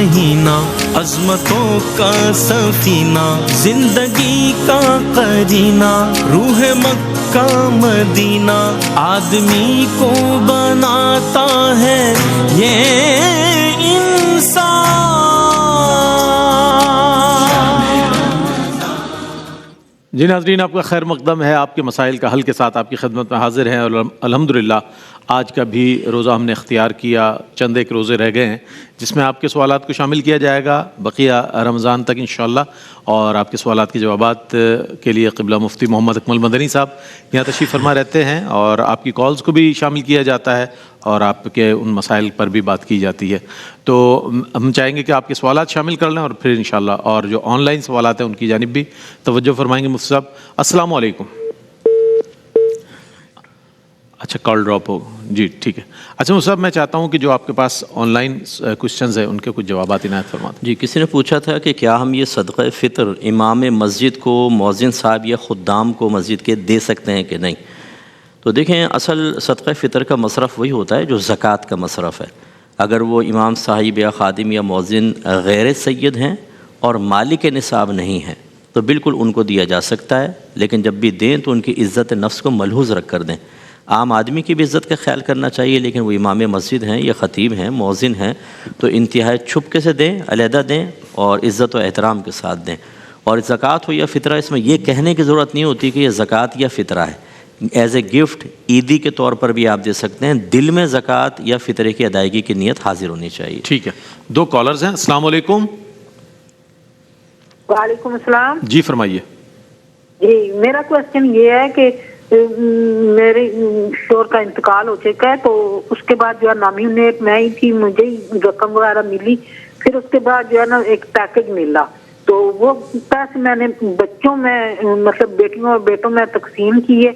مہینہ عظمتوں کا سفینہ زندگی کا قرینہ روح مکہ مدینہ آدمی کو بناتا ہے یہ انسان. جی ناظرین، آپ کا خیر مقدم ہے. آپ کے مسائل کا حل کے ساتھ آپ کی خدمت میں حاضر ہیں، اور الحمدللہ آج کا بھی روزہ ہم نے اختیار کیا. چند ایک روزے رہ گئے ہیں جس میں آپ کے سوالات کو شامل کیا جائے گا بقیہ رمضان تک انشاءاللہ. اور آپ کے سوالات کے جوابات کے لیے قبلہ مفتی محمد اکمل مدنی صاحب یہاں تشریف فرما رہتے ہیں، اور آپ کی کالز کو بھی شامل کیا جاتا ہے اور آپ کے ان مسائل پر بھی بات کی جاتی ہے. تو ہم چاہیں گے کہ آپ کے سوالات شامل کر لیں، اور پھر انشاءاللہ اور جو آن لائن سوالات ہیں ان کی جانب بھی توجہ فرمائیں گے. مفتی صاحب السلام علیکم. اچھا کال ڈراپ ہو، جی ٹھیک ہے. اچھا مفتی صاحب، میں چاہتا ہوں کہ جو آپ کے پاس آن لائن کوشچنز ہیں ان کے کچھ جوابات عنایت فرما دیں. جی، کسی نے پوچھا تھا کہ کیا ہم یہ صدقہ فطر امام مسجد کو، مؤذن صاحب یا خدام کو مسجد کے دے سکتے ہیں کہ نہیں؟ تو دیکھیں، اصل صدقہ فطر کا مصرف وہی ہوتا ہے جو زکوٰۃ کا مصرف ہے. اگر وہ امام صاحب یا خادم یا مؤذن غیر سید ہیں اور مالک نصاب نہیں ہیں تو بالکل ان کو دیا جا سکتا ہے، لیکن جب بھی دیں تو ان کی عزت نفس کو ملحوظ رکھ کر دیں. عام آدمی کی بھی عزت کا خیال کرنا چاہیے، لیکن وہ امام مسجد ہیں یا خطیب ہیں، مؤذن ہیں، تو انتہائی چھپکے سے دیں، علیحدہ دیں اور عزت و احترام کے ساتھ دیں. اور زکوٰۃ ہو یا فطرہ، اس میں یہ کہنے کی ضرورت نہیں ہوتی کہ یہ زکوٰۃ یا فطرہ ہے. ایز اے گفٹ عیدی کے طور پر بھی آپ دے سکتے ہیں. دل میں زکوٰۃ یا فطرے کی ادائیگی کی نیت حاضر ہونی چاہیے. ٹھیک ہے. دو کالرز ہیں. السلام علیکم. وعلیکم السلام. جی فرمائیے. جی، میرا کوشچن یہ ہے کہ میرے شوہر کا انتقال ہو چکا ہے، تو اس کے بعد جو ہے نامینیٹ میں ہی تھی، مجھے ہی رقم وغیرہ ملی. پھر اس کے بعد جو ہے نا ایک پیکج ملا، تو وہ پیسے میں نے بچوں میں مطلب بیٹیوں اور بیٹوں میں تقسیم کیے.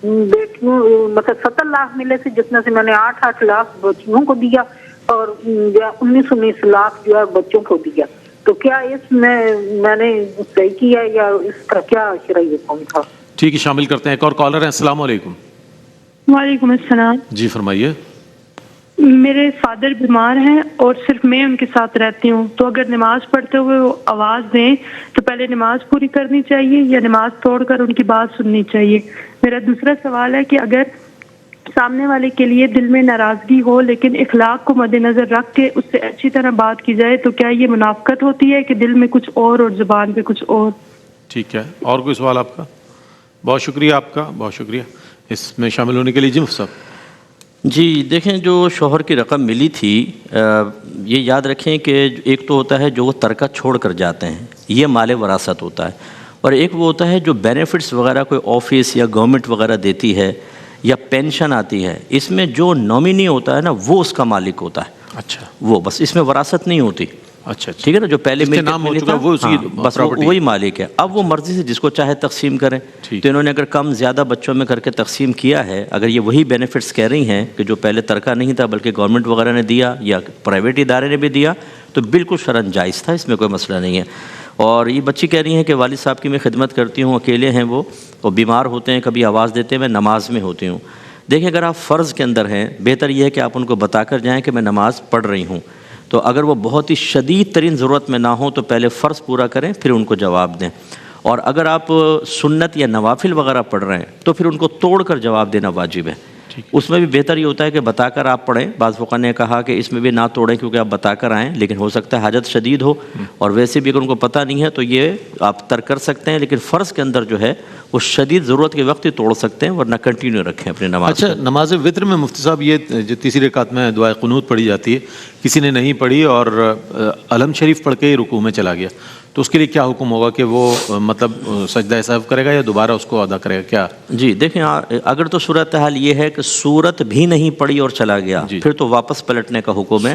بیٹیوں مطلب 70 لاکھ ملے تھے، جس میں سے میں نے 8 لاکھ بچیوں کو دیا اور 19 لاکھ جو ہے بچوں کو دیا. تو کیا اس میں نے صحیح کیا یا اس کا کیا شرعی حکم تھا؟ ٹھیک ہے، شامل کرتے ہیں. ایک اور کالر ہیں. السلام علیکم. وعلیکم السلام. جی فرمائیے. میرے فادر بیمار ہیں اور صرف میں ان کے ساتھ رہتی ہوں، تو اگر نماز پڑھتے ہوئے وہ آواز دیں تو پہلے نماز پوری کرنی چاہیے یا نماز توڑ کر ان کی بات سننی چاہیے؟ میرا دوسرا سوال ہے کہ اگر سامنے والے کے لیے دل میں ناراضگی ہو لیکن اخلاق کو مد نظر رکھ کے اس سے اچھی طرح بات کی جائے تو کیا یہ منافقت ہوتی ہے کہ دل میں کچھ اور زبان پہ کچھ اور؟ ٹھیک ہے. اور کوئی سوال آپ کا؟ بہت شکریہ آپ کا، بہت شکریہ اس میں شامل ہونے کے لیے. جی مفتی صاحب. جی دیکھیں، جو شوہر کی رقم ملی تھی، یہ یاد رکھیں کہ ایک تو ہوتا ہے جو وہ ترکہ چھوڑ کر جاتے ہیں، یہ مال وراثت ہوتا ہے، اور ایک وہ ہوتا ہے جو بینیفٹس وغیرہ کوئی آفس یا گورنمنٹ وغیرہ دیتی ہے یا پینشن آتی ہے. اس میں جو نامینی ہوتا ہے نا وہ اس کا مالک ہوتا ہے. اچھا، وہ بس، اس میں وراثت نہیں ہوتی. اچھا ٹھیک ہے نا، جو پہلے جس کے نام ہو چکا وہ اسی بس وہی مالک ہے. اب وہ مرضی سے جس کو چاہے تقسیم کریں. تو انہوں نے اگر کم زیادہ بچوں میں کر کے تقسیم کیا ہے، اگر یہ وہی بینیفٹس کہہ رہی ہیں کہ جو پہلے ترکہ نہیں تھا بلکہ گورنمنٹ وغیرہ نے دیا یا پرائیویٹ ادارے نے بھی دیا، تو بالکل شرعاً جائز تھا، اس میں کوئی مسئلہ نہیں ہے. اور یہ بچی کہہ رہی ہیں کہ والد صاحب کی میں خدمت کرتی ہوں، اکیلے ہیں وہ بیمار ہوتے ہیں، کبھی آواز دیتے ہیں، میں نماز میں ہوتی ہوں. دیکھیں، اگر آپ فرض کے اندر ہیں، بہتر یہ ہے کہ آپ ان کو بتا کر جائیں کہ میں نماز پڑھ رہی ہوں. تو اگر وہ بہت ہی شدید ترین ضرورت میں نہ ہوں تو پہلے فرض پورا کریں، پھر ان کو جواب دیں. اور اگر آپ سنت یا نوافل وغیرہ پڑھ رہے ہیں تو پھر ان کو توڑ کر جواب دینا واجب ہے. اس میں بھی بہتر یہ ہوتا ہے کہ بتا کر آپ پڑھیں. بعض فقہا نے کہا کہ اس میں بھی نہ توڑیں کیونکہ آپ بتا کر آئیں، لیکن ہو سکتا ہے حاجت شدید ہو، اور ویسے بھی اگر ان کو پتہ نہیں ہے تو یہ آپ ترک کر سکتے ہیں، لیکن فرض کے اندر جو ہے وہ شدید ضرورت کے وقت ہی توڑ سکتے ہیں، ورنہ کنٹینیو رکھیں اپنی نماز. اچھا، نماز وطر میں مفتی صاحب یہ جو تیسری رکعت میں دعائے قنوت پڑھی جاتی ہے، کسی نے نہیں پڑھی اور علم شریف پڑھ کے ہی رکوع میں چلا گیا، تو اس کے لیے کیا حکم ہوگا کہ وہ مطلب سجدہ سہو کرے گا یا دوبارہ اس کو ادا کرے گا کیا؟ جی دیکھیں، اگر تو صورتحال یہ ہے کہ سورت بھی نہیں پڑھی اور چلا گیا، پھر تو واپس پلٹنے کا حکم ہے.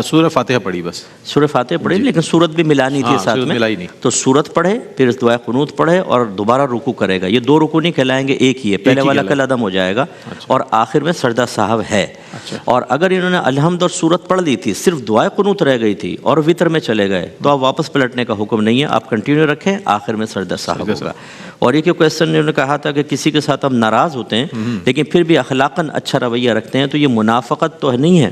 سورہ فاتحہ پڑھی، بس سورہ فاتحہ پڑھی، لیکن سورت بھی ملانی تھی ساتھ میں، تو سورت پڑھے پھر دعائے قنوت پڑھے اور دوبارہ رکوع کرے گا. یہ 2 رکوع نہیں کہلائیں گے، ایک ہی ہے. پہلے والا کل عدم ہو جائے گا اور آخر میں سجدہ سہو ہے. اور اگر انہوں نے الحمد اور سورت پڑھ لی تھی، صرف دعائے قنوت رہ گئی تھی اور وطر میں چلے گئے، تو آپ واپس پلٹنے کا حکم نہیں ہے، آپ کنٹینیو رکھیں، آخر میں سجدہ سہو ہوگا. اور یہ کویسچن نے کہا تھا کہ کسی کے ساتھ ہم ناراض ہوتے ہیں لیکن پھر بھی اخلاقاً اچھا رویہ رکھتے ہیں، تو یہ منافقت تو نہیں ہے.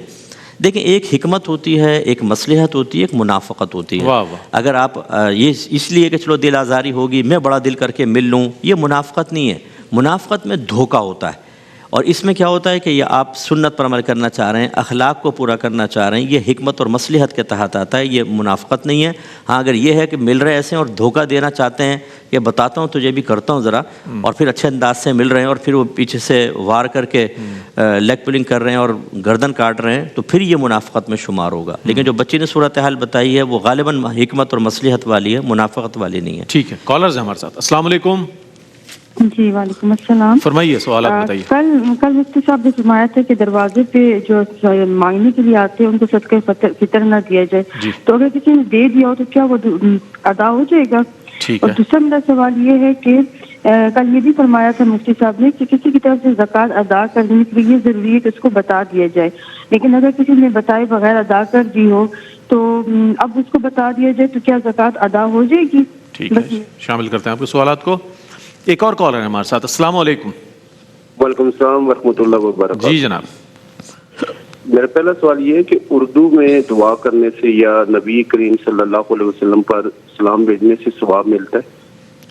دیکھیں ایک حکمت ہوتی ہے، ایک مصلحت ہوتی ہے، ایک منافقت ہوتی ہے۔ واہ واہ۔ اگر آپ یہ اس لیے کہ چلو دل آزاری ہوگی، میں بڑا دل کر کے مل لوں، یہ منافقت نہیں ہے۔ منافقت میں دھوکہ ہوتا ہے، اور اس میں کیا ہوتا ہے کہ یہ آپ سنت پر عمل کرنا چاہ رہے ہیں، اخلاق کو پورا کرنا چاہ رہے ہیں، یہ حکمت اور مصلحت کے تحت آتا ہے، یہ منافقت نہیں ہے۔ ہاں اگر یہ ہے کہ مل رہے ایسے اور دھوکہ دینا چاہتے ہیں کہ بتاتا ہوں تجھے بھی کرتا ہوں ذرا، اور پھر اچھے انداز سے مل رہے ہیں اور پھر وہ پیچھے سے وار کر کے لیگ پلنگ کر رہے ہیں اور گردن کاٹ رہے ہیں، تو پھر یہ منافقت میں شمار ہوگا۔ لیکن جو بچی نے صورتحال بتائی ہے وہ غالباً حکمت اور مصلحت والی ہے، منافقت والی نہیں ہے۔ ٹھیک ہے، کالرز ہیں ہمارے ساتھ۔ السلام علیکم، جی وعلیکم السلام۔ فرمائیے سوالات بتائیے۔ کل مفتی صاحب نے فرمایا تھا کہ دروازے پہ جو مانگنے کے لیے آتے ہیں ان کو صدقہ فطر نہ دیا جائے، جی۔ تو اگر کسی نے دے دیا ہو تو کیا وہ ادا ہو جائے گا؟ ٹھیک اور ہے۔ دوسرا میرا سوال یہ ہے کہ کل یہ بھی فرمایا تھا مفتی صاحب نے کہ کسی کی طرف سے زکوٰۃ ادا کرنے کے لیے ضروری ہے کہ اس کو بتا دیا جائے، لیکن اگر کسی نے بتائے بغیر ادا کر دی ہو تو اب اس کو بتا دیا جائے تو کیا زکوٰۃ ادا ہو جائے گی؟ ٹھیک ہے، شامل کرتے ہیں آپ کے سوالات کو۔ ایک اور کالر ہے ہمارے ساتھ۔ السلام علیکم۔ وعلیکم السلام ورحمۃ اللہ وبرکاتہ۔ جی جناب۔ میرا پہلا سوال یہ ہے کہ اردو میں دعا کرنے سے یا نبی کریم صلی اللہ علیہ وسلم پر سلام بھیجنے سے ثواب ملتا ہے؟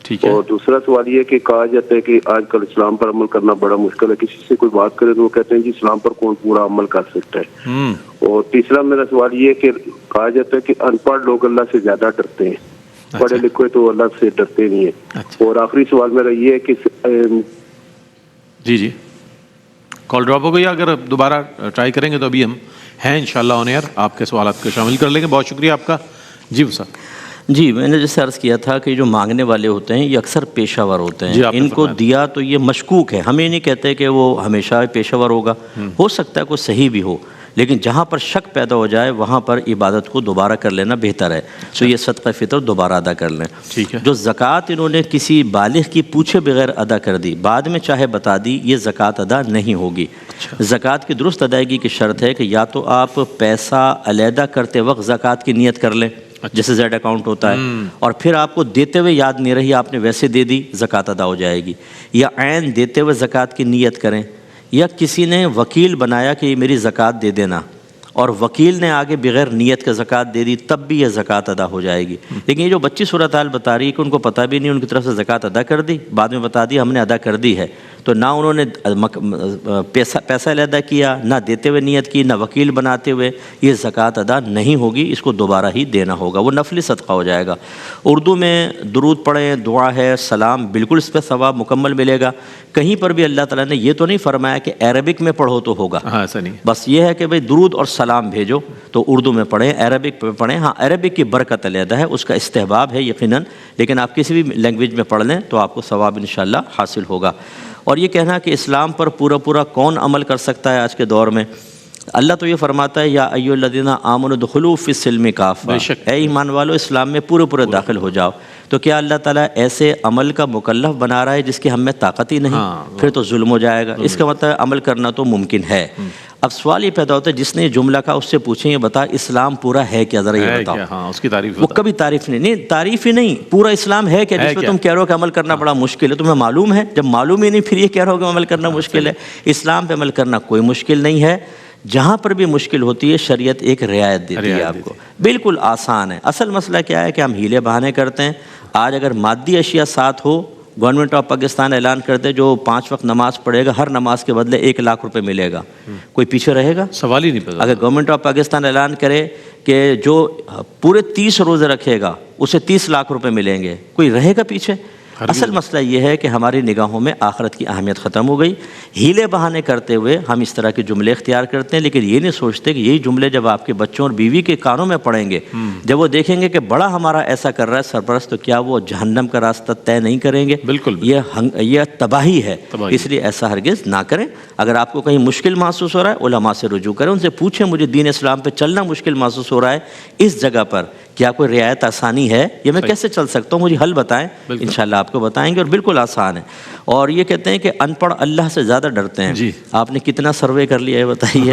ٹھیک ہے۔ اور دوسرا سوال یہ ہے کہ کہا جاتا ہے کہ آج کل اسلام پر عمل کرنا بڑا مشکل ہے، کسی سے کوئی بات کرے تو وہ کہتے ہیں جی اسلام پر کون پورا عمل کر سکتا ہے؟ اور تیسرا میرا سوال یہ ہے کہ کہا جاتا ہے کہ ان پڑھ لوگ اللہ سے زیادہ ڈرتے ہیں، پڑھے لکھے تو اللہ سے ڈرتے نہیں ہیں۔ اور آخری سوال میرا یہ ہے کہ جی کال ڈراپ ہو گئی، اگر دوبارہ ٹرائی کریں گے تو ابھی ہم ہیں انشاءاللہ آن ایئر، آپ کے سوالات کو شامل کر لیں گے۔ بہت شکریہ آپ کا۔ جی سر۔ جی میں نے جیسے عرض کیا تھا کہ جو مانگنے والے ہوتے ہیں یہ اکثر پیشہ ور ہوتے ہیں، جی آپ نے ان کو فرمایا۔ دیا تو یہ مشکوک ہے، ہم یہ نہیں کہتے کہ وہ ہمیشہ پیشہ ور ہوگا، ہو سکتا ہے کوئی صحیح بھی ہو، لیکن جہاں پر شک پیدا ہو جائے وہاں پر عبادت کو دوبارہ کر لینا بہتر ہے، تو یہ صدقہ فطر دوبارہ ادا کر لیں۔ ٹھیک ہے۔ جو زکوٰۃ انہوں نے کسی بالغ کی پوچھے بغیر ادا کر دی، بعد میں چاہے بتا دی، یہ زکوٰۃ ادا نہیں ہوگی۔ زکوٰۃ کی درست ادائیگی کی شرط ہے کہ یا تو آپ پیسہ علیحدہ کرتے وقت زکوٰۃ کی نیت کر لیں، جیسے زیڈ اکاؤنٹ ہوتا ہے، اور پھر آپ کو دیتے ہوئے یاد نہیں رہی، آپ نے ویسے دے دی، زکوٰۃ ادا ہو جائے گی، یا عین دیتے ہوئے زکوٰۃ کی نیت کریں، یا کسی نے وکیل بنایا کہ یہ میری زکوٰۃ دے دینا، اور وکیل نے آگے بغیر نیت کا زکوٰۃ دے دی، تب بھی یہ زکوٰۃ ادا ہو جائے گی۔ لیکن یہ جو بچی صورتحال بتا رہی ہے کہ ان کو پتہ بھی نہیں، ان کی طرف سے زکوٰۃ ادا کر دی، بعد میں بتا دیا ہم نے ادا کر دی ہے، تو نہ انہوں نے پیسہ علیحدہ کیا، نہ دیتے ہوئے نیت کی، نہ وکیل بناتے ہوئے، یہ زکوٰۃ ادا نہیں ہوگی، اس کو دوبارہ ہی دینا ہوگا، وہ نفلی صدقہ ہو جائے گا۔ اردو میں درود پڑھیں، دعا ہے، سلام، بالکل اس پہ ثواب مکمل ملے گا۔ کہیں پر بھی اللہ تعالیٰ نے یہ تو نہیں فرمایا کہ عربک میں پڑھو تو ہوگا، ہاں ایسا نہیں، بس یہ ہے کہ بھئی درود اور سلام بھیجو تو اردو میں پڑھیں، عربک پہ پڑھیں۔ ہاں عربک کی برکت علیحدہ ہے، اس کا استحباب ہے یقیناً، لیکن آپ کسی بھی لینگویج میں پڑھ لیں تو آپ کو ثواب انشاءاللہ حاصل ہوگا۔ اور یہ کہنا کہ اسلام پر پورا کون عمل کر سکتا ہے آج کے دور میں، اللہ تو یہ فرماتا ہے یا ایھا الذین آمنوا ادخلوا فی السلم کافہ، اے ایمان والو اسلام میں پورے داخل ہو جاؤ۔ تو کیا اللہ تعالیٰ ایسے عمل کا مکلف بنا رہا ہے جس کی ہم میں طاقت ہی نہیں؟ پھر تو ظلم ہو جائے گا، اس کا مطلب عمل کرنا تو ممکن ہے۔ اب سوال یہ پیدا ہوتا ہے جس نے یہ جملہ کہا اس سے پوچھیں یہ بتا اسلام پورا ہے کیا، ذرا یہ بتاؤ۔ ہاں اس کی تعریف وہ کبھی تعریف نہیں، تعریف ہی نہیں، پورا اسلام ہے کیا جس میں تم کہہ رہے ہو کہ عمل کرنا بڑا مشکل ہے؟ تمہیں معلوم ہے؟ جب معلوم ہی نہیں پھر یہ کہہ رہے ہو کہ عمل کرنا مشکل ہے۔ اسلام پہ عمل کرنا کوئی مشکل نہیں ہے، جہاں پر بھی مشکل ہوتی ہے شریعت ایک رعایت دیتی ہے آپ کو، بالکل آسان ہے۔ اصل مسئلہ کیا ہے کہ ہم ہیلے بہانے کرتے ہیں۔ آج اگر مادی اشیاء ساتھ ہو، گورنمنٹ آف پاکستان اعلان کر دے جو 5 وقت نماز پڑھے گا ہر نماز کے بدلے 1 لاکھ روپے ملے گا، کوئی پیچھے رہے گا؟ سوال ہی نہیں پیدا۔ اگر گورنمنٹ آف پاکستان اعلان کرے کہ جو پورے 30 روزے رکھے گا اسے 30 لاکھ روپے ملیں گے، کوئی رہے گا پیچھے؟ اصل مسئلہ یہ ہے کہ ہماری نگاہوں میں آخرت کی اہمیت ختم ہو گئی، ہیلے بہانے کرتے ہوئے ہم اس طرح کے جملے اختیار کرتے ہیں، لیکن یہ نہیں سوچتے کہ یہی جملے جب آپ کے بچوں اور بیوی کے کانوں میں پڑیں گے، جب وہ دیکھیں گے کہ بڑا ہمارا ایسا کر رہا ہے سرپرست، تو کیا وہ جہنم کا راستہ طے نہیں کریں گے؟ بالکل، یہ تباہی ہے، اس لیے ایسا ہرگز نہ کریں۔ اگر آپ کو کہیں مشکل محسوس ہو رہا ہے علماء سے رجوع کریں، ان سے پوچھیں مجھے دین اسلام پہ چلنا مشکل محسوس ہو رہا ہے، اس جگہ پر کیا کوئی رعایت آسانی ہے، یہ میں کیسے چل سکتا ہوں، مجھے حل بتائیں، انشاءاللہ آپ کو بتائیں گے، اور بالکل آسان ہے۔ اور یہ کہتے ہیں کہ ان پڑھ اللہ سے زیادہ ڈرتے ہیں۔ جی آپ نے کتنا سروے کر لیا ہے بتائیے؟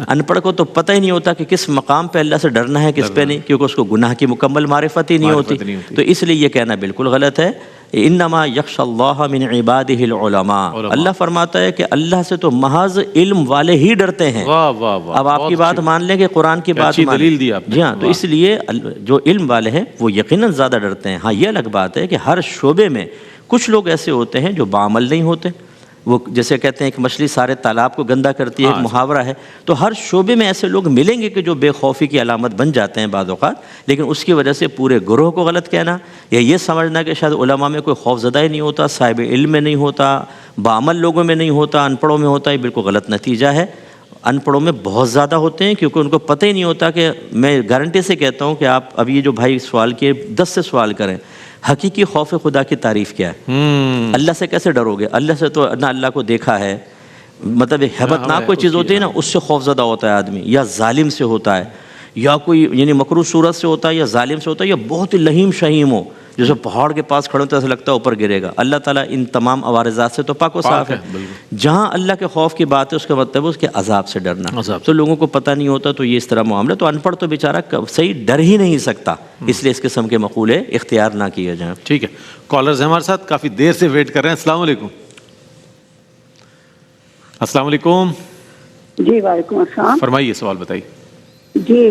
ان پڑھ کو تو پتہ ہی نہیں ہوتا کہ کس مقام پہ اللہ سے ڈرنا ہے، کس پہ نہیں، کیونکہ اس کو گناہ کی مکمل معرفت ہی نہیں ہوتی، تو اس لیے یہ کہنا بالکل غلط ہے۔ انما یخشى اللہ من عباده العلماء، اللہ فرماتا ہے کہ اللہ سے تو محض علم والے ہی ڈرتے ہیں۔ واہ واہ واہ، اب آپ کی بات مان لیں کہ قرآن کی بات اچھی مان دلیل دی آپ نے۔ جی ہاں، تو اس لیے جو علم والے ہیں وہ یقیناً زیادہ ڈرتے ہیں۔ ہاں یہ الگ بات ہے کہ ہر شعبے میں کچھ لوگ ایسے ہوتے ہیں جو بعمل نہیں ہوتے، وہ جیسے کہتے ہیں کہ مچھلی سارے تالاب کو گندا کرتی ہے، ایک محاورہ ہے، تو ہر شعبے میں ایسے لوگ ملیں گے کہ جو بے خوفی کی علامت بن جاتے ہیں بعض اوقات، لیکن اس کی وجہ سے پورے گروہ کو غلط کہنا یا یہ سمجھنا کہ شاید علماء میں کوئی خوف زدہ ہی نہیں ہوتا، صاحب علم میں نہیں ہوتا، بعمل لوگوں میں نہیں ہوتا، ان پڑھوں میں ہوتا، یہ بالکل غلط نتیجہ ہے۔ ان پڑھوں میں بہت زیادہ ہوتے ہیں کیونکہ ان کو پتہ ہی نہیں ہوتا کہ میں گارنٹی سے کہتا ہوں کہ آپ اب یہ جو بھائی سوال کیے 10 سے سوال کریں، حقیقی خوف خدا کی تعریف کیا ہے؟ اللہ سے کیسے ڈرو گے؟ اللہ سے تو نہ اللہ کو دیکھا ہے، مطلب ایک ہیبتناک کوئی چیز ہوتی ہے نا، اس سے خوف زدہ ہوتا ہے آدمی، یا ظالم سے ہوتا ہے، یا کوئی یعنی مکروہ صورت سے ہوتا ہے، یا ظالم سے ہوتا ہے، یا بہت ہی لہیم شہیم ہو جیسے پہاڑ کے پاس کھڑے ہوتے ایسا لگتا ہے اوپر گرے گا۔ اللہ تعالیٰ ان تمام عوارضات سے تو پاک و صاف ہے۔ جہاں اللہ کے خوف کی بات ہے اس کا مطلب ہے اس کے عذاب سے ڈرنا۔ تو لوگوں کو پتہ نہیں ہوتا تو یہ اس طرح معاملہ، تو ان پڑھ تو بیچارہ صحیح ڈر ہی نہیں سکتا، اس لیے اس قسم کے مقولے اختیار نہ کیے جائیں۔ ٹھیک ہے، کالرز ہیں ہمارے ساتھ، کافی دیر سے ویٹ کر رہے ہیں۔ السلام علیکم۔ السلام علیکم جی وعلیکم السلام۔ فرمائیے، سوال بتائیے۔ جی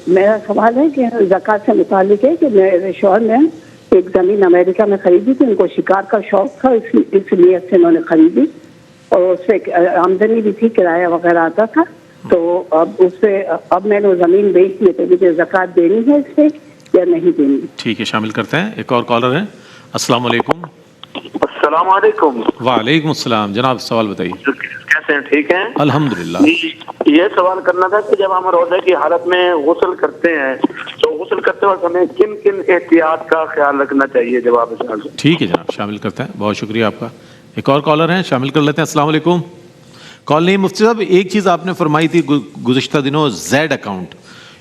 میرا سوال ہے کہ زکوٰۃ سے متعلق ہے کہ میرے شوہر نے ایک زمین امریکہ میں خریدی تھی، ان کو شکار کا شوق تھا، اس نیت سے انہوں نے خریدی، اور اس سے آمدنی بھی تھی، کرایہ وغیرہ آتا تھا، تو اب میں نے وہ زمین بیچ دی، تو مجھے زکوٰۃ دینی ہے اس سے یا نہیں دینی؟ ٹھیک ہے، شامل کرتے ہیں۔ ایک اور کالر ہیں۔ السلام علیکم۔ السلام علیکم۔ وعلیکم السلام، جناب سوال بتائیے۔ کیسے ہیں؟ ٹھیک ہیں الحمدللہ۔ یہ سوال کرنا تھا کہ جب ہم روزے کی حالت میں غسل کرتے ہیں تو غسل کرتے وقت ہمیں کن کن احتیاط کا خیال رکھنا چاہیے؟ جواب اس کا۔ ٹھیک ہے جناب، شامل کرتے ہیں، بہت شکریہ آپ کا۔ ایک اور کالر ہیں، شامل کر لیتے ہیں۔ السلام علیکم۔ کال نہیں مفتی صاحب، ایک چیز آپ نے فرمائی تھی گزشتہ دنوں، زیڈ اکاؤنٹ،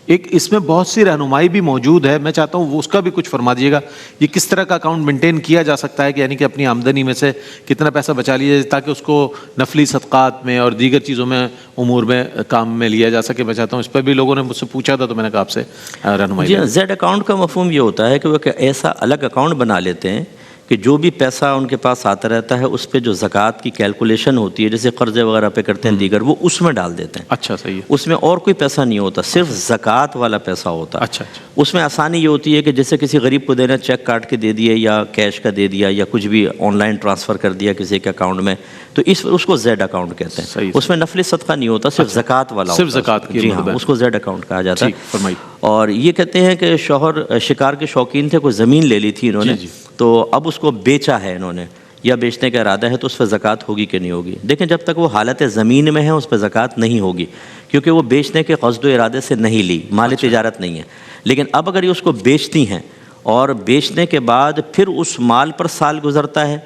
ایک اس میں بہت سی رہنمائی بھی موجود ہے، میں چاہتا ہوں وہ اس کا بھی کچھ فرما دیجیے گا، یہ کس طرح کا اکاؤنٹ مینٹین کیا جا سکتا ہے، کہ یعنی کہ اپنی آمدنی میں سے کتنا پیسہ بچا لیا جائے تاکہ اس کو نفلی صدقات میں اور دیگر چیزوں میں امور میں کام میں لیا جا سکے۔ میں چاہتا ہوں اس پہ بھی لوگوں نے مجھ سے پوچھا تھا تو میں نے کہا آپ سے رہنمائی۔ جی، زیڈ اکاؤنٹ کا مفہوم یہ ہوتا ہے کہ وہ ایسا الگ اکاؤنٹ بنا لیتے ہیں کہ جو بھی پیسہ ان کے پاس آتا رہتا ہے اس پہ جو زکوٰۃ کی کیلکولیشن ہوتی ہے، جیسے قرضے وغیرہ پہ کرتے ہیں دیگر، وہ اس میں ڈال دیتے ہیں۔ اچھا، صحیح ہے۔ اس میں اور کوئی پیسہ نہیں ہوتا، صرف زکوٰۃ والا پیسہ ہوتا ہے۔ اچھا۔ اس میں آسانی یہ ہوتی ہے کہ جیسے کسی غریب کو دینا، چیک کاٹ کے دے دیے یا کیش کا دے دیا یا کچھ بھی آن لائن ٹرانسفر کر دیا کسی کے اکاؤنٹ میں، تو اس کو زیڈ اکاؤنٹ کہتے ہیں۔ اس میں نفلی صدقہ نہیں ہوتا، صرف زکوٰۃ والا، صرف زکوٰۃ کی۔ جی ہاں، اس کو زیڈ اکاؤنٹ کہا جاتا ہے۔ فرمائیے۔ اور یہ کہتے ہیں کہ شوہر شکار کے شوقین تھے، کوئی زمین لے لی تھی انہوں نے، تو اب اس کو بیچا ہے انہوں نے یا بیچنے کا ارادہ ہے، تو اس پہ زکوٰۃ ہوگی کہ نہیں ہوگی؟ دیکھیں، جب تک وہ حالت زمین میں ہے اس پہ زکوٰۃ نہیں ہوگی، کیونکہ وہ بیچنے کے قصد و ارادے سے نہیں لی، مال تجارت نہیں ہے۔ لیکن اب اگر یہ اس کو بیچتی ہیں اور بیچنے کے بعد پھر اس مال پر سال گزرتا ہے،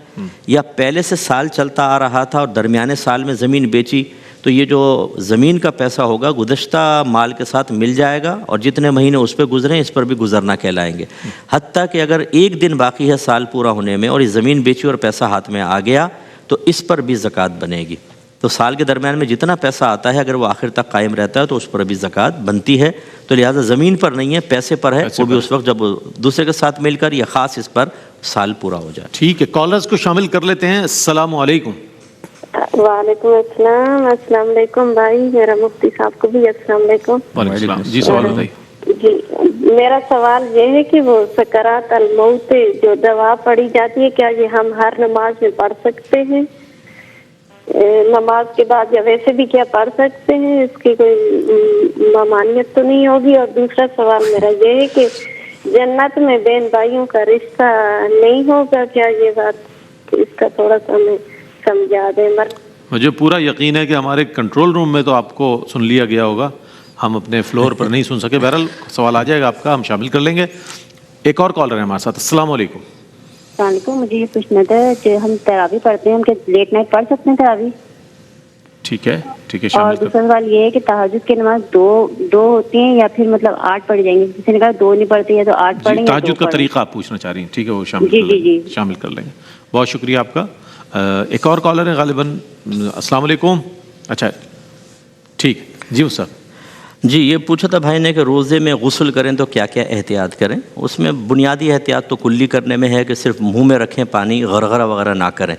یا پہلے سے سال چلتا آ رہا تھا اور درمیانے سال میں زمین بیچی، تو یہ جو زمین کا پیسہ ہوگا گزشتہ مال کے ساتھ مل جائے گا، اور جتنے مہینے اس پہ گزریں اس پر بھی گزرنا کہلائیں گے۔ حتیٰ کہ اگر ایک دن باقی ہے سال پورا ہونے میں اور یہ زمین بیچی اور پیسہ ہاتھ میں آ گیا تو اس پر بھی زکوٰۃ بنے گی۔ تو سال کے درمیان میں جتنا پیسہ آتا ہے اگر وہ آخر تک قائم رہتا ہے تو اس پر بھی زکوٰۃ بنتی ہے۔ تو لہٰذا زمین پر نہیں ہے، پیسے پر ہے، وہ بھی اس وقت جب دوسرے کے ساتھ مل کر یا خاص اس پر سال پورا ہو جائے۔ ٹھیک ہے، کالرز کو شامل کر لیتے ہیں۔ السلام علیکم۔ وعلیکم السلام۔ السلام علیکم بھائی، میرا مفتی صاحب کو بھی السلام علیکم۔ وعلیکم السلام۔ جی، سوال بتائیے۔ جی، میرا سوال یہ ہے کہ وہ سکرات الموت جو دعا پڑھی جاتی ہے، کیا یہ ہم ہر نماز میں پڑھ سکتے ہیں؟ نماز کے بعد یا ویسے بھی کیا پڑھ سکتے ہیں؟ اس کی کوئی ممانعت تو نہیں ہوگی؟ اور دوسرا سوال میرا یہ ہے کہ جنت میں بہن بھائیوں کا رشتہ نہیں ہوگا کیا؟ یہ بات اس کا تھوڑا سا ہمیں سمجھا دیں۔ مجھے پورا یقین ہے کہ ہمارے کنٹرول روم میں تو آپ کو سن لیا گیا ہوگا، ہم اپنے فلور پر نہیں سن سکے۔ بہرحال سوال آ جائے گا آپ کا، ہم شامل کر لیں گے۔ ایک اور کالر ہے ہمارے ساتھ۔ السلام علیکم۔ السلام علیکم، مجھے یہ پوچھنا تھا کہ ہم تراویح پڑھتے ہیں، ہم کیا لیٹ نائٹ پڑھ سکتے ہیں تراویح؟ ٹھیک ہے، ٹھیک ہے، اور شامل دوسرا سوال یہ ہے کہ تہجد کی نماز دو ہوتی ہیں یا پھر مطلب 8 پڑھی جائیں گی؟ کسی نے کہا 2 نہیں پڑھتی ہے تو 8 پڑھیں گے۔ تہجد کا طریقہ آپ پوچھنا چاہ رہی ہیں، ٹھیک ہے، وہ شامل کر لیں گے۔ بہت شکریہ آپ کا۔ ایک اور کالر ہے غالباً۔ السلام علیکم۔ اچھا، ٹھیک، جی صاحب۔ جی یہ پوچھا تھا بھائی نے کہ روزے میں غسل کریں تو کیا کیا احتیاط کریں. اس میں بنیادی احتیاط تو کلی کرنے میں ہے کہ صرف منہ میں رکھیں پانی, غرغرہ وغیرہ نہ کریں.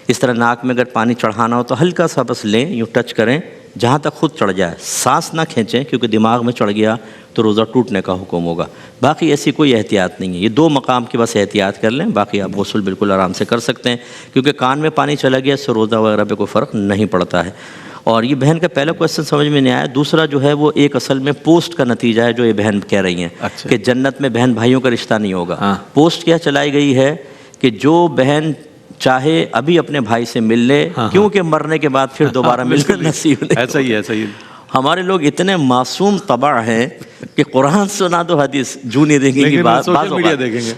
اس طرح ناک میں اگر پانی چڑھانا ہو تو ہلکا سا بس لیں, یوں ٹچ کریں جہاں تک خود چڑھ جائے, سانس نہ کھینچیں کیونکہ دماغ میں چڑھ گیا تو روزہ ٹوٹنے کا حکم ہوگا. باقی ایسی کوئی احتیاط نہیں ہے, یہ 2 مقام کی بس احتیاط کر لیں, باقی آپ غسل بالکل آرام سے کر سکتے ہیں کیونکہ کان میں پانی چلا گیا اس سے روزہ وغیرہ پہ کوئی فرق نہیں پڑتا ہے. اور یہ بہن کا پہلا کویسچن سمجھ میں نہیں آیا. دوسرا جو ہے وہ ایک اصل میں پوسٹ کا نتیجہ ہے جو یہ بہن کہہ رہی ہیں کہ جنت میں بہن بھائیوں کا رشتہ نہیں ہوگا. پوسٹ کیا چلائی گئی ہے کہ جو بہن چاہے ابھی اپنے بھائی سے مل لے کیونکہ مرنے کے بعد پھر دوبارہ ملنا نصیب نہیں. ایسا ہی ہے. ہمارے لوگ اتنے معصوم طبع ہیں کہ قرآن سنا دو حدیث جو نہیں دیکھیں گی,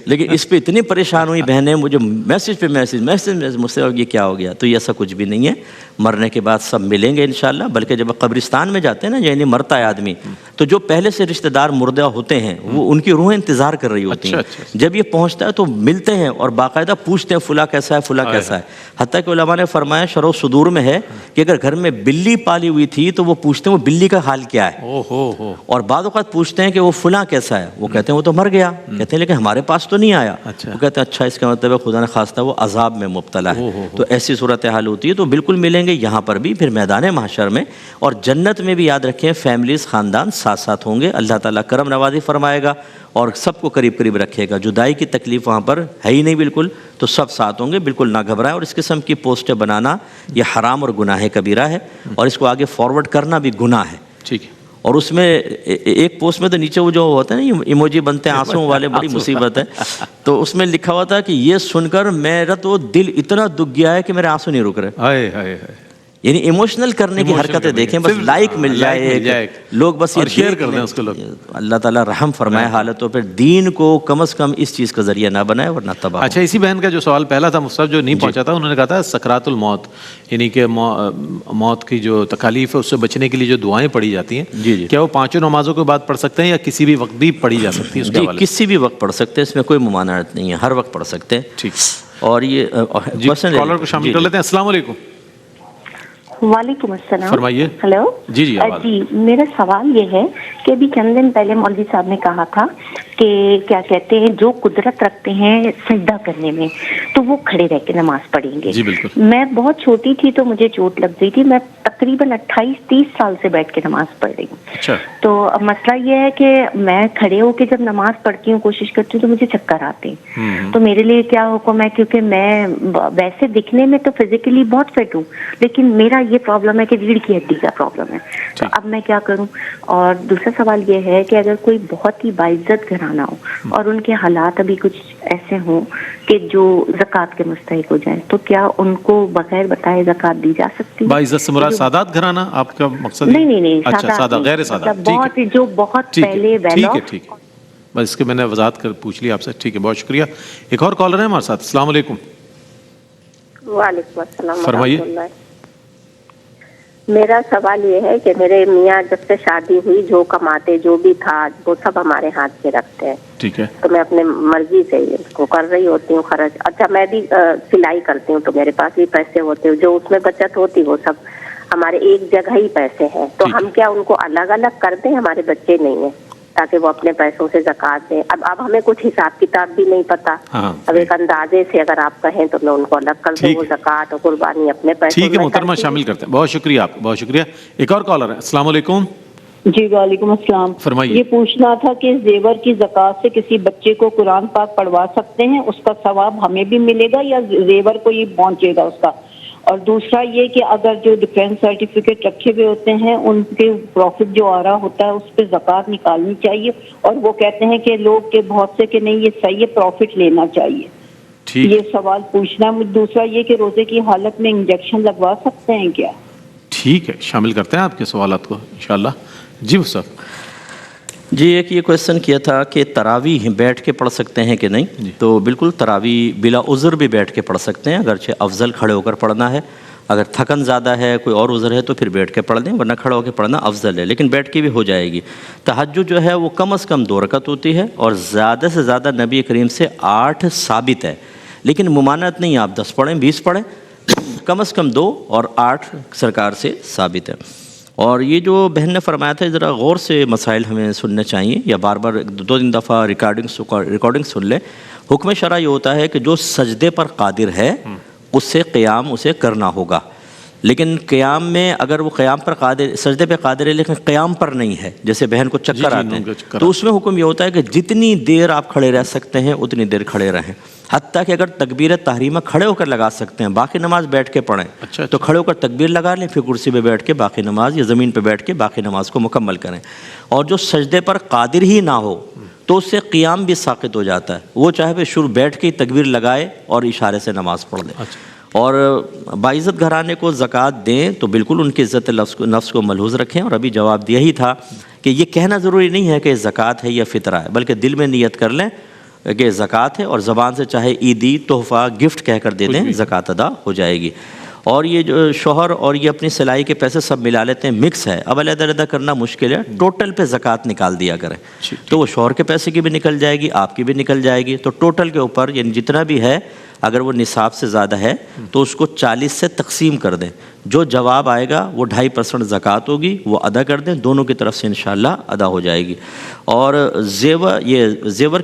لیکن اس پہ اتنی پریشان ہوئی بہنیں, مجھے میسج پہ میسج مجھ سے یہ کیا ہو گیا. تو یہ ایسا کچھ بھی نہیں ہے, مرنے کے بعد سب ملیں گے انشاءاللہ. بلکہ جب قبرستان میں جاتے ہیں نا, یعنی مرتا ہے آدمی, تو جو پہلے سے رشتہ دار مردہ ہوتے ہیں وہ ان کی روحیں انتظار کر رہی ہوتی ہیں. جب یہ پہنچتا ہے تو ملتے ہیں اور باقاعدہ پوچھتے ہیں فلاں کیسا ہے, فلاں کیسا ہے. حتیٰ کہ علماء نے فرمایا شرح و صدور میں ہے کہ اگر گھر میں بلی پالی ہوئی تھی تو وہ پوچھتے ہیں وہ بلی کا حال کیا ہے, اور بعض اوقات پوچھتے ہیں کہ وہ فلاں کیسا ہے, وہ کہتے ہیں وہ تو مر گیا, کہتے ہیں لیکن ہمارے پاس تو نہیں آیا. وہ کہتے ہیں اچھا اس کا مطلب ہے خدا نہ خواستہ وہ عذاب میں مبتلا ہے. تو ایسی صورتحال ہوتی ہے. تو بالکل ملیں گے یہاں پر بھی, پھر میدان محشر میں, اور جنت میں بھی یاد رکھیں فیملیز خاندان ساتھ ساتھ ہوں گے. اللہ تعالیٰ کرم نوازی فرمائے گا اور سب کو قریب قریب رکھے گا. جدائی کی تکلیف وہاں پر ہے ہی نہیں بالکل, تو سب ساتھ ہوں گے. بالکل نہ گھبرائیں. اور اس قسم کی پوسٹیں بنانا یہ حرام اور گناہ کبیرہ ہے, اور اس کو آگے فارورڈ کرنا بھی گناہ ہے. ٹھیک ہے. اور اس میں ایک پوسٹ میں تو نیچے وہ جو ہوتا ہے نا ایموجی بنتے ہیں آنسوں والے, بڑی مصیبت ہے. تو اس میں لکھا ہوا تھا کہ یہ سن کر میرا تو دل اتنا دکھ گیا ہے کہ میرے آنسو نہیں رک رہے. یعنی ایموشنل کرنے کی حرکتیں دیکھیں, بس لائک مل جائے, لوگ بس یہ شیئر کر دیں اس کو. اللہ تعالیٰ رحم فرمائے حالتوں پہ, دین کو کم از کم اس چیز کا ذریعہ نہ بنائے ورنہ تباہ. اچھا, اسی بہن کا جو سوال پہلا تھا مصطفیٰ جو نہیں پہنچا تھا, انہوں نے کہا تھا سکرات الموت, یعنی کہ موت کی جو تکالیف ہے اس سے بچنے کے لیے جو دعائیں پڑھی جاتی ہیں, کیا وہ 5 نمازوں کے بعد پڑھ سکتے ہیں یا کسی بھی وقت بھی پڑھی جا سکتی ہے؟ جی کسی بھی وقت پڑھ سکتے ہیں, اس میں کوئی ممانعت نہیں ہے, ہر وقت پڑھ سکتے ہیں. ٹھیک. اور یہ کالر کو شامل کر لیتے ہیں. السلام علیکم. وعلیکم السلام. فرمائیے. ہلو. جی میرا سوال یہ ہے کہ ابھی چند دن پہلے مولوی صاحب نے کہا تھا کہ کیا کہتے ہیں جو قدرت رکھتے ہیں سجدہ کرنے میں تو وہ کھڑے رہ کے نماز پڑھیں گے. جی بالکل. میں بہت چھوٹی تھی تو مجھے چوٹ لگ گئی تھی, میں تقریباً 28-30 سال سے بیٹھ کے نماز پڑھ رہی ہوں. اچھا. تو اب مسئلہ یہ ہے کہ میں کھڑے ہو کے جب نماز پڑھتی ہوں کوشش کرتی ہوں تو مجھے چکر آتے ہیں. تو میرے لیے کیا حکم ہے, کیونکہ میں ویسے دکھنے میں تو فزیکلی بہت فٹ ہوں لیکن میرا یہ پرابلم ہے کہ ریڑھ کی ہڈی کا پرابلم ہے, تو اب میں کیا کروں. اور دوسرا سوال یہ ہے کہ اگر کوئی بہت ہی باعزت گھرانہ ہو اور ان کے حالات ابھی کچھ ایسے ہوں کہ جو زکوٰۃ کے مستحق ہو جائیں تو کیا ان کو بغیر بتائے زکوٰۃ دی جا سکتی ہے؟ باعزت سے مراد سادات گھرانہ آپ کا مقصد؟ نہیں, اچھا سادہ, غیر سادہ, بہت جو بہت پہلے. ٹھیک ہے, بس اس کے میں نے وضاحت کر پوچھ لیا آپ سے. ٹھیک ہے, بہت شکریہ. ایک اور کالر ہے ہمارے ساتھ. السلام علیکم. وعلیکم السلام. فرمائیے. میرا سوال یہ ہے کہ میرے میاں جب سے شادی ہوئی جو کماتے جو بھی تھا وہ سب ہمارے ہاتھ سے رکھتے ہیں. ٹھیک ہے. تو میں اپنے مرضی سے اس کو کر رہی ہوتی ہوں خرچ. اچھا میں بھی سلائی کرتی ہوں تو میرے پاس بھی پیسے ہوتے ہیں, جو اس میں بچت ہوتی وہ سب ہمارے ایک جگہ ہی پیسے ہیں. تو ہم کیا ان کو الگ الگ کر دیں؟ ہمارے بچے نہیں ہیں تاکہ وہ اپنے پیسوں سے زکوٰۃ دیں. اب ہمیں کچھ حساب کتاب بھی نہیں پتا. اب ایک اندازے سے اگر آپ کہیں تو میں ان کو الگ کر دوں, وہ زکوٰۃ اور قربانی اپنے پیسوں. ٹھیک ہے محترمہ, شامل کرتے ہیں. بہت شکریہ آپ, بہت شکریہ. ایک اور کالر ہے. السلام علیکم. جی وعلیکم السلام. فرمائیے. یہ پوچھنا تھا کہ زیور کی زکوٰۃ سے کسی بچے کو قرآن پاک پڑھوا سکتے ہیں, اس کا ثواب ہمیں بھی ملے گا یا زیور کو ہی پہنچے گا اس کا؟ اور دوسرا یہ کہ اگر جو ڈیفینس سرٹیفکیٹ رکھے ہوئے ہوتے ہیں ان کے پروفٹ جو آ رہا ہوتا ہے اس پہ زکوٰۃ نکالنی چاہیے, اور وہ کہتے ہیں کہ لوگ کے بہت سے کہ نہیں یہ صحیح ہے پروفٹ لینا چاہیے. یہ سوال پوچھنا. دوسرا یہ کہ روزے کی حالت میں انجیکشن لگوا سکتے ہیں کیا؟ ٹھیک ہے, شامل کرتے ہیں آپ کے سوالات کو انشاءاللہ. جی صاحب. جی ایک یہ کویسچن کیا تھا کہ تراویح بیٹھ کے پڑھ سکتے ہیں کہ نہیں. تو بالکل تراویح بلا عذر بھی بیٹھ کے پڑھ سکتے ہیں, اگرچہ افضل کھڑے ہو کر پڑھنا ہے. اگر تھکن زیادہ ہے کوئی اور عذر ہے تو پھر بیٹھ کے پڑھ دیں, ورنہ کھڑا ہو کے پڑھنا افضل ہے, لیکن بیٹھ کے بھی ہو جائے گی. تہجد جو ہے وہ کم از کم 2 رکعت ہوتی ہے اور زیادہ سے زیادہ نبی کریم سے 8 ثابت ہے, لیکن ممانعت نہیں, آپ 10 پڑھیں 20 پڑھیں, کم از کم 2 اور 8 سرکار سے ثابت ہے. اور یہ جو بہن نے فرمایا تھا ذرا غور سے مسائل ہمیں سننے چاہیے یا بار بار 2-3 دفعہ ریکارڈنگ سن لیں. حکم شرع یہ ہوتا ہے کہ جو سجدے پر قادر ہے اس سے قیام اسے کرنا ہوگا، لیکن قیام میں اگر وہ قیام پر قادر، سجدے پہ قادر ہے لیکن قیام پر نہیں ہے، جیسے بہن کو چکر آتے ہیں تو اس میں حکم یہ ہوتا ہے کہ جتنی دیر آپ کھڑے رہ سکتے ہیں اتنی دیر کھڑے رہیں، حتیٰ کہ اگر تکبیر تحریمہ کھڑے ہو کر لگا سکتے ہیں، باقی نماز بیٹھ کے پڑھیں تو کھڑے ہو کر تکبیر لگا لیں، پھر کرسی پہ بیٹھ کے باقی نماز یا زمین پہ بیٹھ کے باقی نماز کو مکمل کریں. اور جو سجدے پر قادر ہی نہ ہو تو اس سے قیام بھی ساقط ہو جاتا ہے، وہ چاہے پھر شروع بیٹھ کے تکبیر لگائے اور اشارے سے نماز پڑھ لے. اور باعزت گھرانے کو زکوٰۃ دیں تو بالکل ان کی عزت نفس کو ملحوظ رکھیں. اور ابھی جواب دیا ہی تھا کہ یہ کہنا ضروری نہیں ہے کہ زکوٰۃ ہے یا فطرہ ہے، بلکہ دل میں نیت کر لیں کہ زکوٰۃ ہے، اور زبان سے چاہے عیدی، تحفہ، گفٹ کہہ کر دے دیں، زکوٰۃ ادا ہو جائے گی. اور یہ جو شوہر اور یہ اپنی سلائی کے پیسے سب ملا لیتے ہیں، مکس ہے، اب علیحدہ علیحدہ کرنا مشکل ہے، ٹوٹل پہ زکوٰۃ نکال دیا کریں تو وہ شوہر کے پیسے کی بھی نکل جائے گی، آپ کی بھی نکل جائے گی. تو ٹوٹل کے اوپر یعنی جتنا بھی ہے اگر وہ نصاب سے زیادہ ہے تو اس کو 40 سے تقسیم کر دیں، جو جواب آئے گا وہ 2.5% زکوٰۃ ہوگی، وہ ادا کر دیں، دونوں کی طرف سے انشاءاللہ ادا ہو جائے گی. اور زیور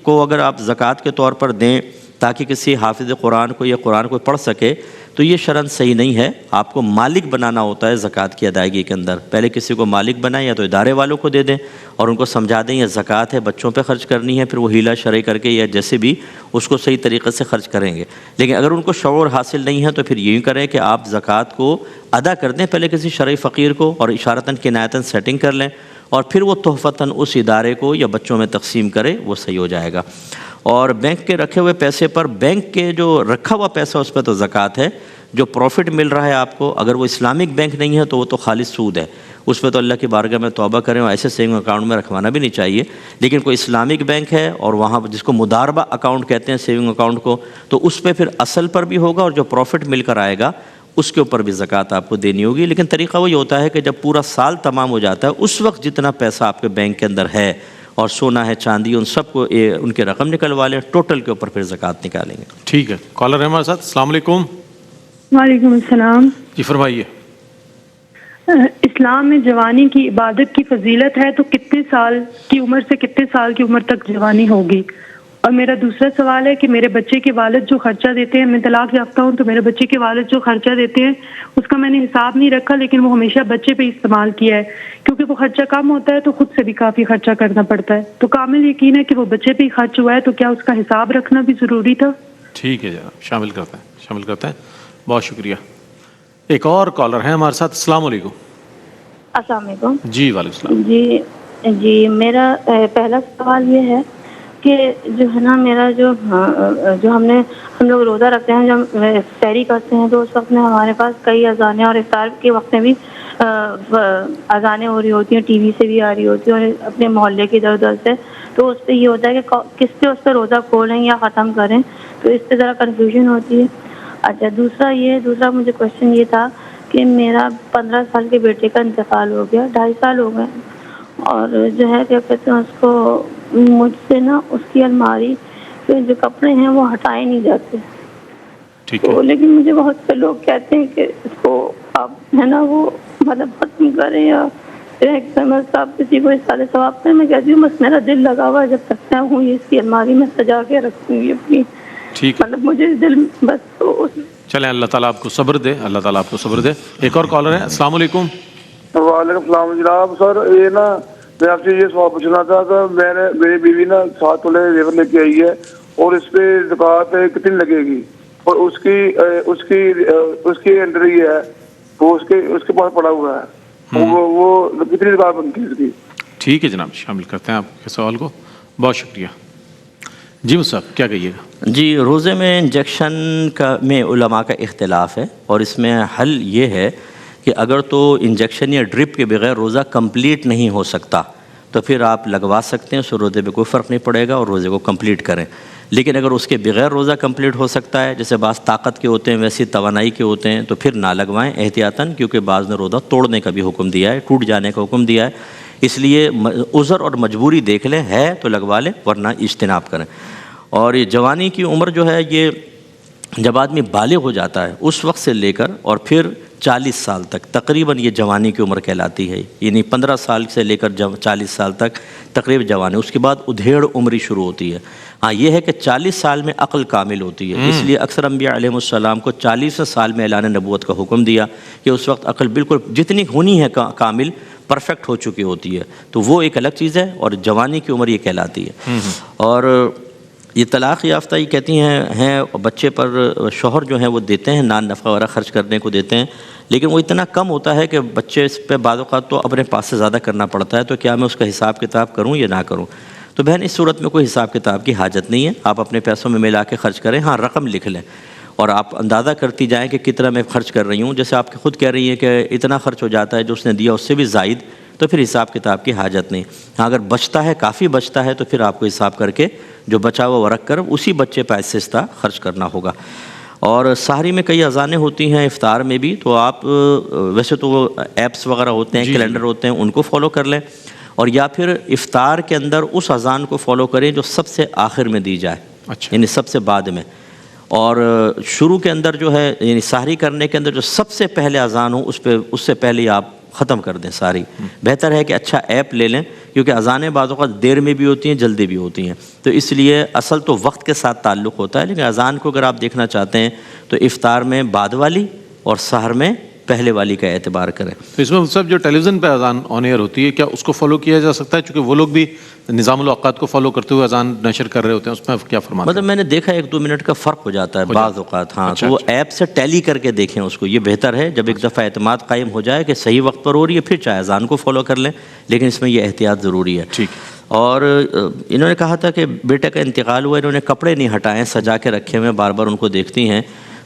کو اگر آپ زکوٰۃ کے طور پر دیں تاکہ کسی حافظ قرآن کو یا قرآن کو پڑھ سکے تو یہ شرعاً صحیح نہیں ہے. آپ کو مالک بنانا ہوتا ہے زکوٰۃ کی ادائیگی کے اندر. پہلے کسی کو مالک بنائیں یا تو ادارے والوں کو دے دیں اور ان کو سمجھا دیں یہ زکوٰۃ ہے، بچوں پہ خرچ کرنی ہے، پھر وہ ہیلا شرعی کر کے یا جیسے بھی اس کو صحیح طریقے سے خرچ کریں گے. لیکن اگر ان کو شعور حاصل نہیں ہے تو پھر یوں کریں کہ آپ زکوٰۃ کو ادا کر دیں پہلے کسی شرعی فقیر کو، اور اشارتاً کنایتاً سیٹنگ کر لیں، اور پھر وہ تحفتاً اس ادارے کو یا بچوں میں تقسیم کرے، وہ صحیح ہو جائے گا. اور بینک کے رکھے ہوئے پیسے پر، بینک کے جو رکھا ہوا پیسہ اس پہ تو زکوٰۃ ہے. جو پروفٹ مل رہا ہے آپ کو، اگر وہ اسلامک بینک نہیں ہے تو وہ تو خالص سود ہے، اس پہ تو اللہ کی بارگاہ میں توبہ کریں، اور ایسے سیونگ اکاؤنٹ میں رکھوانا بھی نہیں چاہیے. لیکن کوئی اسلامک بینک ہے اور وہاں جس کو مداربہ اکاؤنٹ کہتے ہیں سیونگ اکاؤنٹ کو، تو اس پہ پھر اصل پر بھی ہوگا اور جو پروفٹ مل کر آئے گا اس کے اوپر بھی زکوٰۃ آپ کو دینی ہوگی. لیکن طریقہ وہی ہوتا ہے کہ جب پورا سال تمام ہو جاتا ہے اس وقت جتنا پیسہ آپ کے بینک کے اندر ہے اور سونا ہے، چاندی، ان سب کو ان کے رقم نکلوا لیں، ٹوٹل کے اوپر پھر زکوٰۃ نکالیں گے. ٹھیک ہے. کالر ہے ہمارے ساتھ. السلام علیکم. وعلیکم السلام. جی فرمائیے. اسلام میں جوانی کی عبادت کی فضیلت ہے تو کتنے سال کی عمر سے کتنے سال کی عمر تک جوانی ہوگی؟ اور میرا دوسرا سوال ہے کہ میرے بچے کے والد جو خرچہ دیتے ہیں، میں طلاق یافتہ ہوں، تو میرے بچے کے والد جو خرچہ دیتے ہیں اس کا میں نے حساب نہیں رکھا، لیکن وہ ہمیشہ بچے پہ استعمال کیا ہے، کیونکہ وہ خرچہ کم ہوتا ہے تو خود سے بھی کافی خرچہ کرنا پڑتا ہے. تو کامل یقین ہے کہ وہ بچے پہ ہی خرچ ہوا ہے، تو کیا اس کا حساب رکھنا بھی ضروری تھا؟ ٹھیک ہے جناب، شامل کرتے ہیں. بہت شکریہ. ایک اور کالر ہیں ہمارے ساتھ. السلام علیکم. السلام علیکم. جی وعلیکم السلام. جی میرا پہلا سوال یہ ہے کہ جو ہے نا میرا جو ہم لوگ روزہ رکھتے ہیں، جب سحری کرتے ہیں تو اس وقت میں ہمارے پاس کئی اذانیں، اور افطار کے وقت میں بھی اذانیں ہو رہی ہوتی ہیں، ٹی وی سے بھی آ رہی ہوتی ہیں اور اپنے محلے کے ادھر ادھر سے. تو اس پہ یہ ہوتا ہے کہ کس پہ اس پہ روزہ کھولیں یا ختم کریں، تو اس پہ ذرا کنفیوژن ہوتی ہے. اچھا دوسرا مجھے کوشچن یہ تھا کہ میرا 15 سال کے بیٹے کا انتقال ہو گیا، 2.5 سال ہو گئے، اور جو ہے کیا کہتے ہیں اس کو مجھ سے نا اس کی الماری کے جو کپڑے ہیں وہ ہٹائے نہیں جاتے. تو لیکن مجھے بہت سے لوگ کہتے ہیں کہ اس کو آپ ہے نا وہ مطلب ختم کریں یا آپ کسی کو اس سال ثواب کریں. میں کہتی ہوں بس میرا دل لگا ہوا ہے، جب تک میں ہوں اس کی الماری میں سجا کے رکھوں گی اپنی. ٹھیک مطلب مجھے دل بس چلیں، اللہ تعالیٰ آپ کو صبر دے، اللہ تعالیٰ آپ کو صبر دے. ایک اور کالر ہے. السلام علیکم. وعلیکم السلام جناب. سر یہ نا میں آپ سے یہ سوال پوچھنا تھا کہ میری بیوی نا 7 تولے زیور لے کے آئی ہے اور اس پہ زکوٰۃ کتنی لگے گی، اور اس کی انڈر ہی ہے، وہ اس کے پاس پڑا ہوا ہے، وہ کتنی زکوٰۃ بنتی ہے اس کی؟ ٹھیک ہے جناب، شامل کرتے ہیں آپ کے سوال کو. بہت شکریہ. جی مصعب کیا کہیے گا؟ جی روزے میں انجیکشن میں علماء کا اختلاف ہے، اور اس میں حل یہ ہے کہ اگر تو انجیکشن یا ڈرپ کے بغیر روزہ کمپلیٹ نہیں ہو سکتا تو پھر آپ لگوا سکتے ہیں، اس روزے پہ کوئی فرق نہیں پڑے گا اور روزے کو کمپلیٹ کریں. لیکن اگر اس کے بغیر روزہ کمپلیٹ ہو سکتا ہے، جیسے بعض طاقت کے ہوتے ہیں ویسی توانائی کے ہوتے ہیں، تو پھر نہ لگوائیں احتیاطاً، کیونکہ بعض نے روزہ توڑنے کا بھی حکم دیا ہے، ٹوٹ جانے کا حکم دیا ہے. اس لیے عذر اور مجبوری دیکھ لیں، ہے تو لگوا لیں ورنہ اجتناب کریں. اور یہ جوانی کی عمر جو ہے، یہ جب آدمی بالغ ہو جاتا ہے اس وقت سے لے کر اور پھر 40 سال تک، تقریباً یہ جوانی کی عمر کہلاتی ہے، یعنی 15 سال سے لے کر 40 سال تک تقریباً جوانی، اس کے بعد ادھیڑ عمری شروع ہوتی ہے۔ ہاں یہ ہے کہ 40 سال میں عقل کامل ہوتی ہے، اس لیے اکثر انبیاء علیہ السلام کو 40 سال میں اعلان نبوت کا حکم دیا کہ اس وقت عقل بالکل جتنی ہونی ہے کامل پرفیکٹ ہو چکی ہوتی ہے، تو وہ ایک الگ چیز ہے، اور جوانی کی عمر یہ کہلاتی ہے۔ اور یہ طلاق یافتہ یہ کہتی ہیں بچے پر شوہر جو ہیں وہ دیتے ہیں، نان نفقہ وغیرہ خرچ کرنے کو دیتے ہیں، لیکن وہ اتنا کم ہوتا ہے کہ بچے اس پہ بعض اوقات تو اپنے پاس سے زیادہ کرنا پڑتا ہے، تو کیا میں اس کا حساب کتاب کروں یا نہ کروں؟ تو بہن اس صورت میں کوئی حساب کتاب کی حاجت نہیں ہے، آپ اپنے پیسوں میں ملا کے خرچ کریں، ہاں رقم لکھ لیں اور آپ اندازہ کرتی جائیں کہ کتنا میں خرچ کر رہی ہوں، جیسے آپ خود کہہ رہی ہیں کہ اتنا خرچ ہو جاتا ہے جو اس نے دیا اس سے بھی زائد، تو پھر حساب کتاب کی حاجت نہیں۔ ہاں اگر بچتا ہے، کافی بچتا ہے، تو پھر آپ کو حساب کر کے جو بچا ہوا وہ رکھ کر اسی بچے پہ آہستہ آہستہ خرچ کرنا ہوگا۔ اور سحری میں کئی اذانیں ہوتی ہیں، افطار میں بھی، تو آپ ویسے تو وہ ایپس وغیرہ ہوتے ہیں، کیلنڈر ہوتے ہیں، ان کو فالو کر لیں، اور یا پھر افطار کے اندر اس اذان کو فالو کریں جو سب سے آخر میں دی جائے، یعنی سب سے بعد میں، اور شروع کے اندر جو ہے یعنی سحری کرنے کے اندر جو سب سے پہلے اذان ہو اس سے پہلے آپ ختم کر دیں ساری۔ بہتر ہے کہ اچھا ایپ لے لیں، کیونکہ اذانیں بعض اوقات دیر میں بھی ہوتی ہیں، جلدی بھی ہوتی ہیں، تو اس لیے اصل تو وقت کے ساتھ تعلق ہوتا ہے، لیکن اذان کو اگر آپ دیکھنا چاہتے ہیں تو افطار میں بعد والی اور سحر میں پہلے والی کا اعتبار کریں۔ تو اس میں سب جو ٹیلی ویژن پہ اذان آن ایئر ہوتی ہے، کیا اس کو فالو کیا جا سکتا ہے؟ چونکہ وہ لوگ بھی نظام الاوقات کو فالو کرتے ہوئے اذان نشر کر رہے ہوتے ہیں، اس میں کیا فرماتے ہیں؟ مطلب میں نے دیکھا 1-2 منٹ کا فرق ہو جاتا ہے بعض اوقات، ہاں تو وہ ایپ سے ٹیلی کر کے دیکھیں اس کو، یہ بہتر ہے جب ایک دفعہ اعتماد قائم ہو جائے کہ صحیح وقت پر ہو رہی ہے، پھر چاہے اذان کو فالو کر لیں، لیکن اس میں یہ احتیاط ضروری ہے۔ ٹھیک۔ اور انہوں نے کہا تھا کہ بیٹے کا انتقال ہوا، انہوں نے کپڑے نہیں ہٹائے، سجا کے رکھے ہوئے، بار بار ان کو دیکھتی ہیں،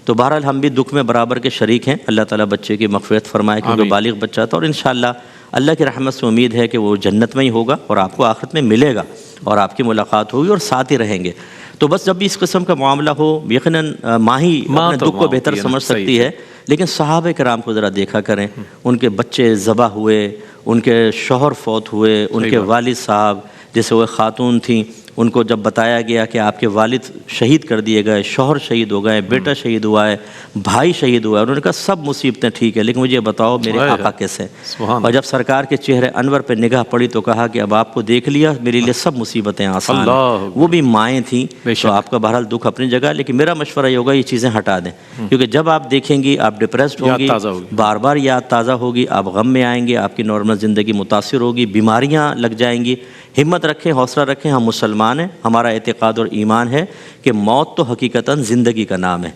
تو بہرحال ہم بھی دکھ میں برابر کے شریک ہیں، اللہ تعالیٰ بچے کی مغفرت فرمائے، کیونکہ بالغ بچہ تھا، اور انشاءاللہ اللہ کی رحمت سے امید ہے کہ وہ جنت میں ہی ہوگا اور آپ کو آخرت میں ملے گا اور آپ کی ملاقات ہوگی اور ساتھ ہی رہیں گے۔ تو بس جب بھی اس قسم کا معاملہ ہو، یقیناً ماں ہی اپنے دکھ کو بہتر سمجھ سکتی ہے، لیکن صحابہ کرام کو ذرا دیکھا کریں، ان کے بچے ذبح ہوئے، ان کے شوہر فوت ہوئے، ان کے والد صاحب جیسے وہ خاتون تھیں، ان کو جب بتایا گیا کہ آپ کے والد شہید کر دیے گئے، شوہر شہید ہو گئے، بیٹا شہید ہوا ہے، بھائی شہید ہوا ہے، انہوں نے کہا سب مصیبتیں ٹھیک ہے، لیکن مجھے بتاؤ میرے آقا کیسے؟ اور جب سرکار کے چہرے انور پہ نگاہ پڑی تو کہا کہ اب آپ کو دیکھ لیا، میرے لیے سب مصیبتیں آسان ہیں۔ وہ بھی مائیں تھیں، تو آپ کا بہرحال دکھ اپنی جگہ، لیکن میرا مشورہ یہ ہوگا یہ چیزیں ہٹا دیں، کیونکہ جب آپ دیکھیں گی آپ ڈپریسڈ ہوں گی، بار بار یاد تازہ ہوگی، آپ غم میں آئیں گے، آپ کی نارمل زندگی متاثر ہوگی، بیماریاں لگ جائیں گی۔ ہمت رکھیں، حوصلہ رکھیں، ہم مسلمان ہیں، ہمارا اعتقاد اور ایمان ہے کہ موت تو حقیقتاً زندگی کا نام ہے۔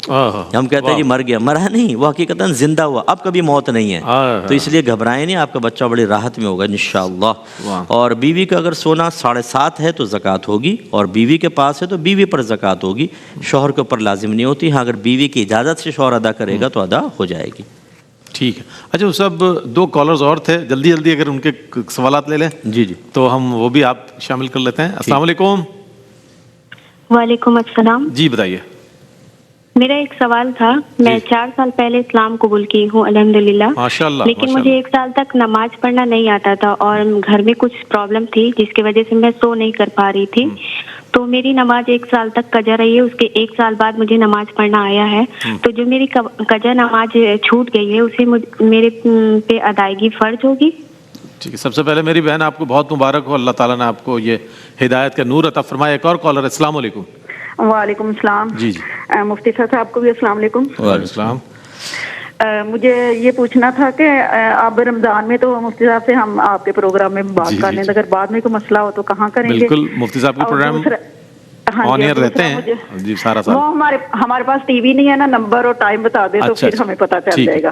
ہم کہتے ہیں جی مر گیا، مرا نہیں، وہ حقیقتاً زندہ ہوا، اب کبھی موت نہیں ہے، تو اس لیے گھبرائیں نہیں، آپ کا بچہ بڑی راحت میں ہوگا انشاءاللہ۔ اور بیوی کا اگر سونا 7.5 ہے تو زکوٰۃ ہوگی، اور بیوی کے پاس ہے تو بیوی پر زکوٰۃ ہوگی، شوہر کے اوپر لازم نہیں ہوتی، ہاں اگر بیوی کی اجازت سے شوہر ادا کرے گا تو ادا ہو جائے گی۔ ٹھیک ہے۔ اچھا وہ سب 2 کالرز اور تھے، جلدی جلدی اگر ان کے سوالات لے لیں جی تو ہم وہ بھی آپ شامل کر لیتے ہیں۔ السلام علیکم۔ وعلیکم السلام۔ جی بتائیے۔ میرا ایک سوال تھا، میں 4 سال پہلے اسلام قبول کی ہوں الحمدللہ، ماشاءاللہ، لیکن مجھے 1 سال تک نماز پڑھنا نہیں آتا تھا، اور گھر میں کچھ پرابلم تھی جس کی وجہ سے میں سو نہیں کر پا رہی تھی، تو میری نماز 1 سال تک قضا رہی ہے، اس کے 1 سال بعد مجھے نماز پڑھنا آیا ہے، تو جو میری قضا نماز چھوٹ گئی ہے اسے میرے پہ ادائیگی فرض ہوگی؟ ٹھیک ہے، سب سے پہلے میری بہن آپ کو بہت مبارک ہو، اللہ تعالیٰ نے آپ کو یہ ہدایت کا نور عطا فرمائے۔ ایک اور کالر، السلام علیکم۔ وعلیکم السلام۔ جی مفتی صاحب کو بھی السلام علیکم۔ وعلیکم السلام۔ مجھے یہ پوچھنا تھا کہ اب رمضان میں تو مفتی صاحب سے ہم آپ کے پروگرام میں بات کر لیں، اگر بعد میں کوئی مسئلہ ہو تو کہاں کریں گے؟ بالکل، مفتی صاحب کے پروگرام آن ایئر رہتے ہیں جی سارا سال۔ وہ ہمارے پاس ٹی وی نہیں ہے نا، نمبر اور ٹائم بتا دیں تو پھر ہمیں پتہ چل جائے گا۔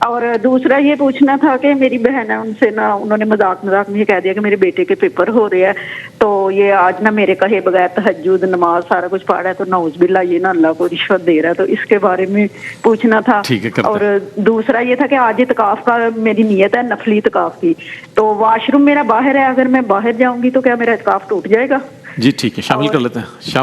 اور دوسرا یہ پوچھنا تھا کہ میری بہن ہے، ان سے نا انہوں نے مذاق میں یہ کہہ دیا کہ میرے بیٹے کے پیپر ہو رہے ہیں، تو یہ آج نا میرے کہے بغیر تہجد نماز سارا کچھ پڑھ رہا ہے، تو نعوذ باللہ یہ نا اللہ کو رشوت دے رہا ہے، تو اس کے بارے میں پوچھنا تھا۔ اور دوسرا یہ تھا کہ آج اعتکاف کا میری نیت ہے، نفلی اعتکاف کی، تو واش روم میرا باہر ہے، اگر میں باہر جاؤں گی تو کیا میرا اعتکاف ٹوٹ جائے گا؟ جی ٹھیک ہے، شامل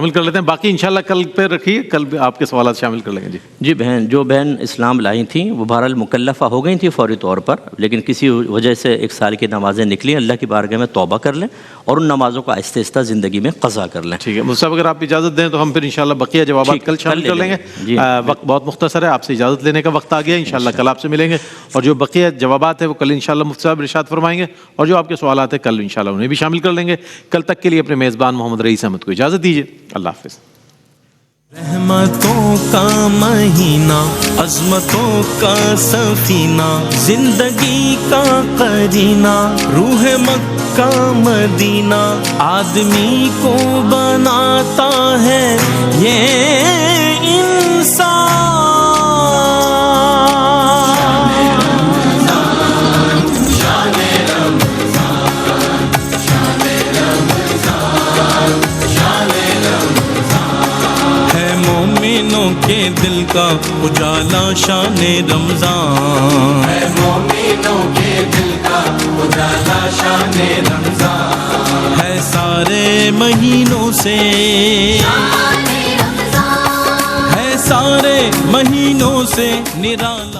کر لیتے ہیں باقی انشاءاللہ کل پہ رکھیے، کل بھی آپ کے سوالات شامل کر لیں گے. جی جو بہن اسلام لائی تھیں وہ بہرحال مکلفہ ہو گئی تھیں فوری طور پر، لیکن کسی وجہ سے 1 سال کی نمازیں نکلی، اللہ کی بارگاہ میں توبہ کر لیں اور ان نمازوں کو آہستہ آہستہ زندگی میں قضا کر لیں. ٹھیک ہے مفتی صاحب، اگر آپ اجازت دیں تو ہم پھر انشاءاللہ بقیہ جوابات کل شامل کر لیں گے. وقت بہت مختصر ہے، آپ سے اجازت لینے کا وقت آ گیا. انشاءاللہ کل آپ سے ملیں گے اور جو بقیہ جوابات ہیں وہ کل انشاءاللہ مفتی صاحب ارشاد فرمائیں گے، اور جو آپ کے سوالات ہیں کل انشاءاللہ انہیں بھی شامل کر لیں گے. کل تک کے لیے اپنے میزبان محمد رئیس احمد کو اجازت دیجیے. اللہ حافظ. رحمتوں کا مہینہ، عظمتوں کا سفینہ، زندگی کا قرینہ، روح مکہ مدینہ، آدمی کو بناتا ہے یہ انسان. کے دل کا اجالا شان رمضان ہے، مومنوں کے دل کا اجالا شان رمضان ہے، سارے مہینوں سے ہے، سارے مہینوں سے نرالا.